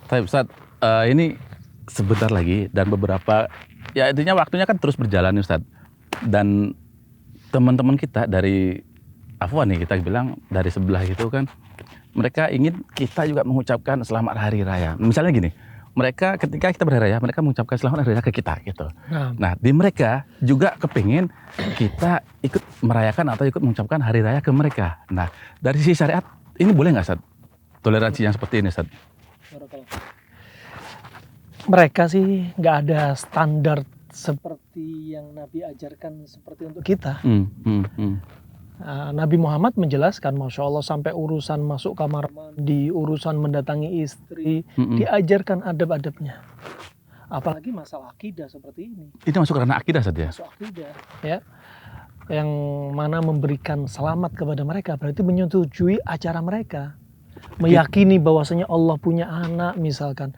Tapi Ustaz, ini sebentar lagi dan beberapa, ya intinya waktunya kan terus berjalan nih Ustaz. Dan teman-teman kita dari Afwan nih, kita bilang dari sebelah gitu kan, mereka ingin kita juga mengucapkan selamat hari raya. Misalnya gini, mereka ketika kita berhari raya, mereka mengucapkan selamat hari raya ke kita gitu. Nah, di mereka juga kepingin kita ikut merayakan atau ikut mengucapkan hari raya ke mereka. Nah, dari sisi syariat ini boleh nggak Ustaz? Toleransi yang seperti ini Ustaz? Mereka sih nggak ada standar seperti yang Nabi ajarkan seperti untuk kita. Nabi Muhammad menjelaskan, Masya Allah, sampai urusan masuk kamar mandi, urusan mendatangi istri, diajarkan adab-adabnya. Apalagi masalah akidah seperti ini. Itu masuk karena akidah saja. Masuk akidah, ya. Yang mana memberikan selamat kepada mereka, berarti menyetujui acara mereka. Meyakini bahwasanya Allah punya anak misalkan.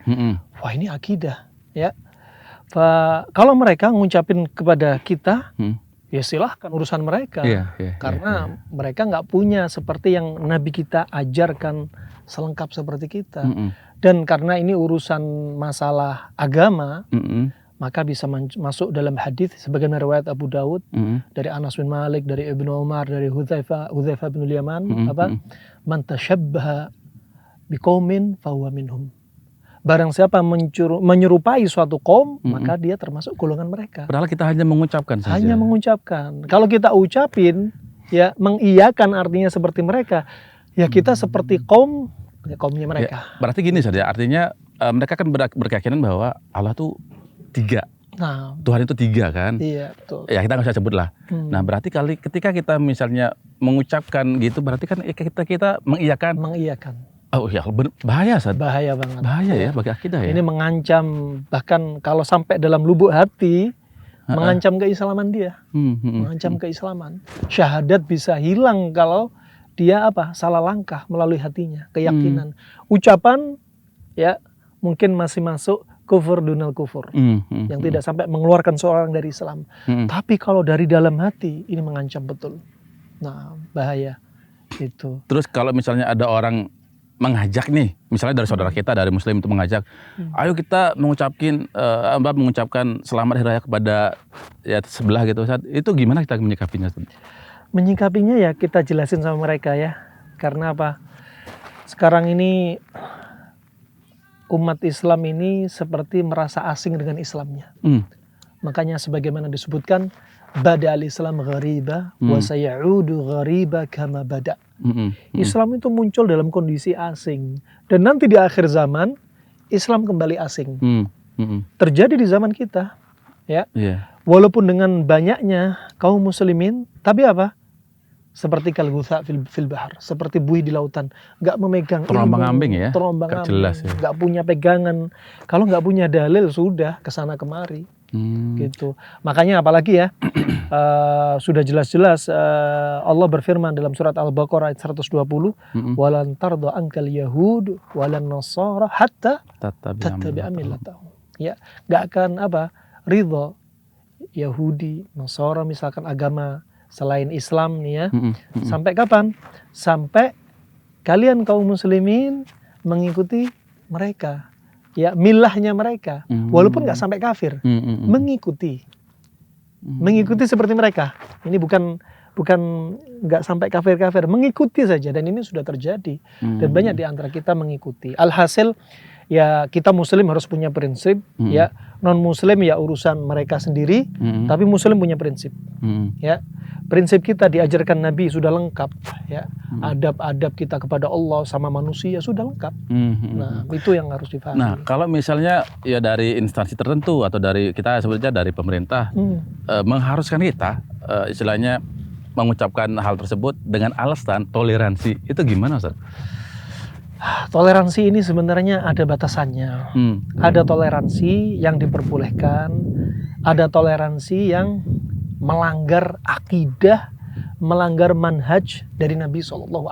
Wah, ini akidah, ya. Kalau mereka ngucapin kepada kita, ya silahkan urusan mereka. Karena mereka nggak punya seperti yang Nabi kita ajarkan selengkap seperti kita. Dan karena ini urusan masalah agama, maka bisa masuk dalam hadis sebagai riwayat Abu Dawud dari Anas bin Malik, dari Ibnu Umar, dari Hudzaifah bin Yaman, man tashabbaha biqaumin fahuwa minhum. Barang siapa menyerupai suatu kaum, maka dia termasuk golongan mereka. Padahal kita hanya mengucapkan saja. Hanya mengucapkan. Kalau kita ucapin, ya mengiyakan artinya seperti mereka, ya kita seperti kaum, ya kaumnya mereka. Ya, berarti gini saja, artinya mereka kan berkeyakinan bahwa Allah tuh 3. Nah, Tuhan itu 3 kan? Iya, betul. Ya kita nggak usah sebut lah. Nah berarti ketika kita misalnya mengucapkan gitu, berarti kan kita mengiyakan. Mengiyakan. Oh ya, bahaya Ustaz. Bahaya banget. Bahaya ya bagi akidah ya. Ini mengancam, bahkan kalau sampai dalam lubuk hati, mengancam keislaman dia. Mengancam keislaman. Syahadat bisa hilang kalau dia salah langkah melalui hatinya, keyakinan. Ucapan ya mungkin masih masuk kufur dunal kufur. Yang tidak sampai mengeluarkan seorang dari Islam. Tapi kalau dari dalam hati, ini mengancam betul. Nah, bahaya. Itu. Terus kalau misalnya ada orang mengajak nih, misalnya dari saudara kita, dari muslim itu mengajak, ayo kita mengucapkan selamat hari raya kepada ya sebelah gitu Ustaz. Itu gimana kita menyikapinya? Menyikapinya ya kita jelasin sama mereka ya. Karena apa? Sekarang ini umat Islam ini seperti merasa asing dengan Islamnya. Makanya sebagaimana disebutkan, bada al-Islam ghariba wa sayaudu ghariba kama bada. Islam itu muncul dalam kondisi asing, dan nanti di akhir zaman Islam kembali asing. Terjadi di zaman kita, ya. Walaupun dengan banyaknya kaum muslimin, tapi apa? Seperti kalgutha fil bahar, seperti buih di lautan, nggak memegang terombang-ambing ya, terombang-ambing, nggak punya pegangan. Kalau nggak punya dalil sudah kesana kemari. Gitu. Makanya apalagi ya sudah jelas-jelas Allah berfirman dalam surat Al-Baqarah ayat 120, walan tarda ankal yahud walan nasara hatta tattabi'a millatahum. Ya, enggak akan ridha Yahudi, Nasara misalkan agama selain Islam nih ya. Sampai kapan? Sampai kalian kaum muslimin mengikuti mereka. Ya, milahnya mereka, walaupun nggak sampai kafir, mengikuti seperti mereka. Ini bukan nggak sampai kafir, mengikuti saja, dan ini sudah terjadi dan banyak di antara kita mengikuti. Alhasil ya kita muslim harus punya prinsip, ya non muslim ya urusan mereka sendiri, tapi muslim punya prinsip. Ya, prinsip kita diajarkan Nabi sudah lengkap, ya. Adab-adab kita kepada Allah sama manusia sudah lengkap. Nah, itu yang harus dipahami. Nah, kalau misalnya ya dari instansi tertentu atau dari kita sebetulnya dari pemerintah mengharuskan kita istilahnya mengucapkan hal tersebut dengan alasan toleransi, itu gimana Ustaz? Toleransi ini sebenarnya ada batasannya. Ada toleransi yang diperbolehkan, ada toleransi yang melanggar akidah, melanggar manhaj dari Nabi SAW.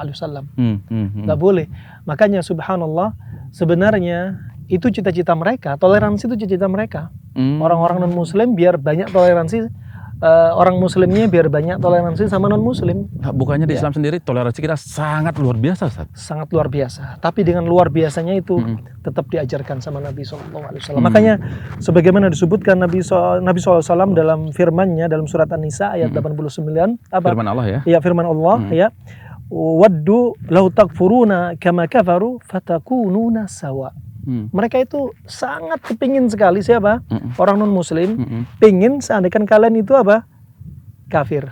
Nggak boleh. Makanya subhanallah, sebenarnya itu cita-cita mereka, toleransi itu cita-cita mereka. Orang-orang non muslim biar banyak toleransi orang muslimnya biar banyak toleransi sama non muslim. Nah, bukannya di Ya. Islam sendiri toleransi kita sangat luar biasa, Ustaz? Sangat luar biasa. Tapi dengan luar biasanya itu tetap diajarkan sama Nabi SAW. Makanya sebagaimana disebutkan Nabi SAW dalam firman-Nya dalam surat An-Nisa ayat 89 apa? Firman Allah ya. Ya, firman Allah ya. Waddu law takfuruna kama kafaru fatakununa sawa. Mereka itu sangat kepingin sekali siapa? Orang non muslim pingin seandainya kalian itu apa? Kafir.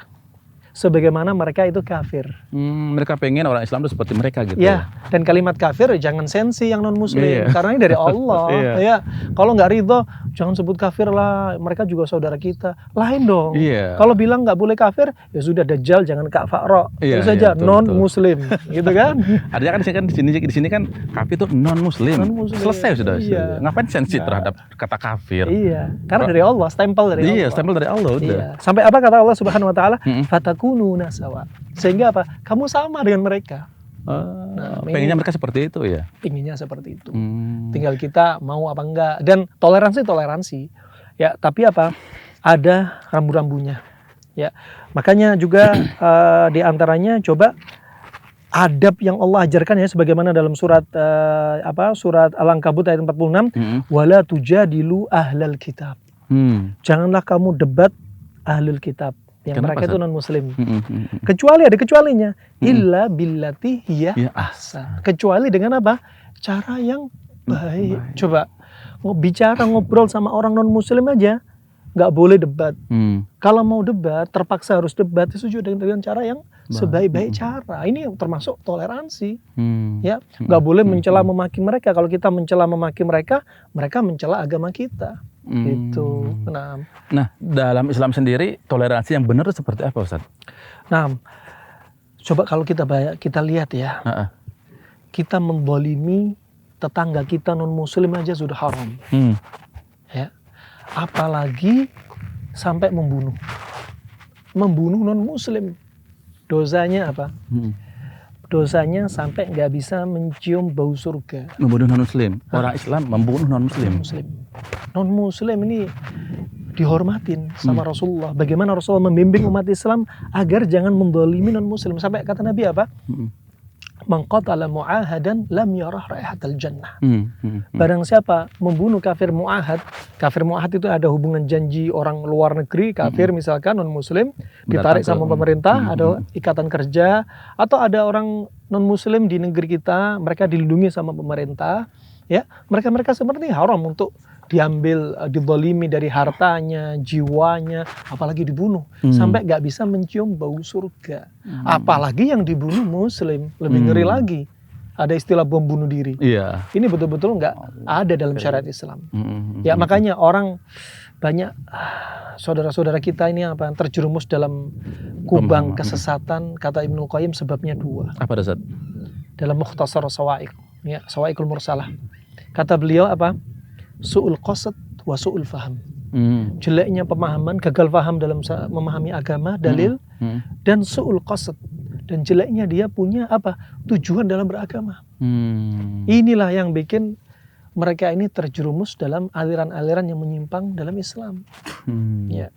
Sebagaimana mereka itu kafir. Mereka pengen orang Islam itu seperti mereka gitu. Ya, dan kalimat kafir jangan sensi yang non muslim Iya. karena ini dari Allah. Iya. Ya, kalau nggak ridho jangan sebut kafir lah. Mereka juga saudara kita. Lain dong. Iya. Kalau bilang nggak boleh kafir, ya sudah Dajjal jangan Kak Fa'ro. Iya, Itu saja iya, betul, non muslim, gitu kan? Artinya kan di sini kan kafir itu non muslim. Non-muslim. Selesai sudah. Iya. Ngapain sensi Nah. terhadap kata kafir? Iya, karena dari Allah, stempel dari Allah. Iya, stempel dari Allah udah. Iya. Sampai apa kata Allah Subhanahu wa taala? Mm-mm. Fatakununa sawa. Sehingga apa? Kamu sama dengan mereka. Pengennya mereka seperti itu ya. Inginnya seperti itu. Hmm. Tinggal kita mau apa enggak. Dan toleransi. Ya, tapi apa? Ada rambu-rambunya. Ya. Makanya juga di antaranya coba adab yang Allah ajarkan ya sebagaimana dalam surat surat Al-Ankabut ayat 46, wala tujadilu ahlal kitab. Janganlah kamu debat ahlul kitab. Yang Kenapa, mereka itu Ustaz? non muslim. Kecuali ada kecualinya. Illa billati hiya Ya, ahsan. Kecuali dengan apa? Cara yang baik. Coba bicara ngobrol sama orang non muslim aja nggak boleh debat. Kalau mau debat terpaksa harus debat itu juga dengan cara yang sebaik-baik cara. Ini yang termasuk toleransi. Ya, nggak boleh mencela memaki mereka. Kalau kita mencela memaki mereka, mereka mencela agama kita. Gitu. Nah, dalam Islam sendiri toleransi yang benar itu seperti apa, Ustaz? Nah, coba kalau kita lihat ya, kita membolimi tetangga kita non muslim aja sudah haram. Ya. Apalagi sampai membunuh non muslim. Dosanya apa? Dosanya sampai nggak bisa mencium bau surga. Membunuh non muslim. Orang Islam membunuh non muslim. Non muslim ini dihormatin sama Rasulullah. Bagaimana Rasulullah membimbing umat Islam agar jangan mendolimi non muslim. Sampai kata Nabi apa? Man qatala mu'ahadan lam yarah raihatal jannah. Barang siapa membunuh kafir mu'ahad itu ada hubungan janji orang luar negeri, kafir misalkan non muslim, ditarik sama pemerintah, ada ikatan kerja, atau ada orang non muslim di negeri kita, mereka dilindungi sama pemerintah, ya, mereka seperti haram untuk diambil, dizalimi dari hartanya, jiwanya, apalagi dibunuh sampai nggak bisa mencium bau surga. Apalagi yang dibunuh muslim, lebih ngeri lagi. Ada istilah bom bunuh diri. Iya. Ini betul-betul nggak ada dalam syariat Islam. Ya, makanya orang banyak saudara-saudara kita ini apa terjerumus dalam kubang kesesatan. Kata Ibnu Qayyim sebabnya dua. Apa, Ustaz? Dalam Mukhtasar Sawa'iq, ya, Sawa'iqul Mursalah. Kata beliau apa? Su'ul qasad wa su'ul faham. Jeleknya pemahaman, gagal paham dalam memahami agama, dalil, dan su'ul qasad, dan jeleknya dia punya apa? Tujuan dalam beragama. Inilah yang bikin mereka ini terjerumus dalam aliran-aliran yang menyimpang dalam Islam. Ya.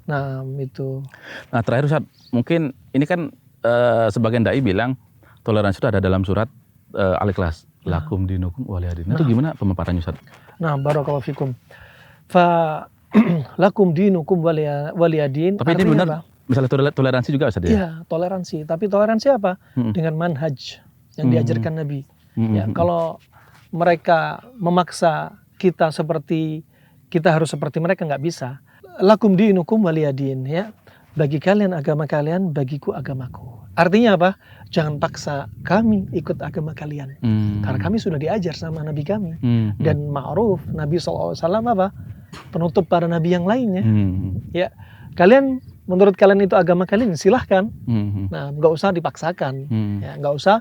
Nah, itu. Nah, terakhir Ustaz, mungkin ini kan sebagian dai bilang toleransi itu ada dalam surat Al-Ikhlas. Lakum dinukum waliyadin. Itu gimana pemaparannya, Ustaz? Nah, barakallahu fikum. Fa lakum dinukum waliyadin. Tapi ini benar, misalnya toleransi juga, Ustaz, ya? Iya, toleransi. Tapi toleransi apa? Dengan manhaj yang diajarkan Nabi. Ya, kalau mereka memaksa kita harus seperti mereka, nggak bisa. Lakum dinukum waliyadin, ya. Bagi kalian agama kalian, bagiku agamaku. Artinya apa? Jangan paksa kami ikut agama kalian. Karena kami sudah diajar sama Nabi kami. Dan ma'ruf, Nabi SAW apa? Penutup para Nabi yang lainnya. Ya, kalian, menurut kalian itu agama kalian, silahkan. Nah, nggak usah dipaksakan. Ya, nggak usah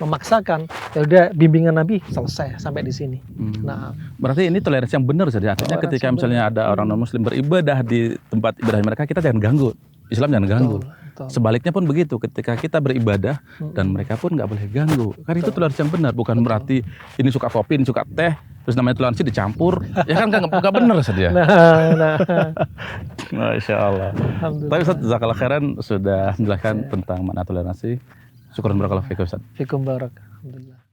memaksakan. Ya udah, bimbingan Nabi selesai sampai di sini. Nah, berarti ini toleransi yang benar saja. Artinya ketika misalnya ada orang non muslim beribadah di tempat ibadah mereka, kita jangan ganggu. Islam jangan ganggu. Betul. Sebaliknya pun begitu, ketika kita beribadah dan mereka pun nggak boleh ganggu. Kan itu toleransi yang benar, bukan berarti ini suka kopi, ini suka teh, terus namanya toleransi dicampur. Ya kan nggak benar saja. Nah. Masya Allah. Alhamdulillah. Tapi Ustaz, jazakallah khairan sudah menjelaskan tentang makna toleransi. Syukur barakallahu fikum Ustaz. Fikum barak. Alhamdulillah.